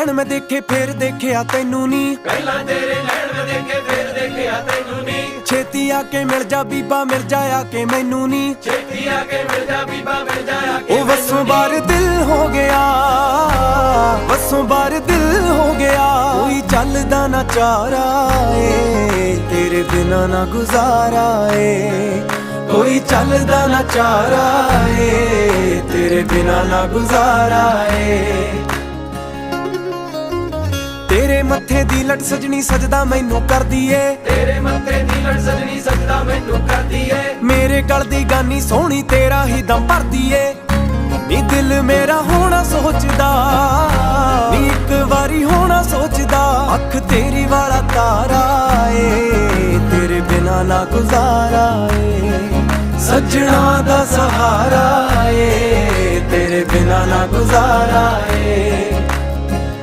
ਨੈਣ ਮੈਂ ਦੇਖੇ ਫੇਰ ਦੇਖਿਆ ਤੈਨੂੰ ਨੀ, ਪਹਿਲਾਂ ਤੇਰੇ ਨੈਣ ਮੈਂ ਦੇਖੇ ਫੇਰ ਦੇਖਿਆ ਤੈਨੂੰ ਨੀ। ਛੇਤੀ ਆ ਕੇ ਮਿਲ ਜਾ ਬੀਬਾ ਮਿਲ ਜਾ ਆ ਕੇ ਮੈਨੂੰ ਨੀ, ਛੇਤੀ ਆ ਕੇ ਮਿਲ ਜਾ ਬੀਬਾ ਮਿਲ ਜਾ ਆ ਕੇ ਉਹ ਵਸੋਂ ਬਾਰ ਦਿਲ ਹੋ ਗਿਆ, ਵਸੋਂ ਬਾਰ ਦਿਲ ਹੋ ਗਿਆ। ਕੋਈ ਚੱਲਦਾ ਨਾ ਚਾਰਾ ਏ ਤੇਰੇ ਬਿਨਾ ਨਾ ਗੁਜ਼ਾਰਾ ਏ, ਕੋਈ ਚੱਲਦਾ ਨਾ ਚਾਰਾ ਏ ਤੇਰੇ ਬਿਨਾ ਨਾ ਗੁਜ਼ਾਰਾ ਏ। ਤੇਰੇ ਮੱਥੇ ਦੀ ਲਟ ਸਜਣੀ ਸਜਦਾ ਮੈਨੂੰ ਕਰਦੀ ਏ, ਤੇਰੇ ਮੱਥੇ ਦੀ ਲੜ ਸਜਣੀ ਸਜਦਾ ਮੈਨੂੰ ਕਰਦੀ ਏ। ਮੇਰੇ ਗਲ ਦੀ ਗਾਨੀ ਸੋਹਣੀ ਤੇਰਾ ਹੀ ਦਮ ਭਰਦੀ ਏ। ਨੀ ਦਿਲ ਮੇਰਾ ਹੋਣਾ ਸੋਚਦਾ, ਨੀ ਇੱਕ ਵਾਰੀ ਹੋਣਾ ਸੋਚਦਾ। ਅੱਖ ਤੇਰੀ ਵਾਲਾ ਤਾਰਾ ਏ ਤੇਰੇ ਬਿਨਾ ਨਾ ਗੁਜ਼ਾਰਾ ਏ, ਸੱਜਣਾ ਦਾ ਸਹਾਰਾ ਏ ਤੇਰੇ ਬਿਨਾ ਨਾ ਗੁਜ਼ਾਰਾ ਏ।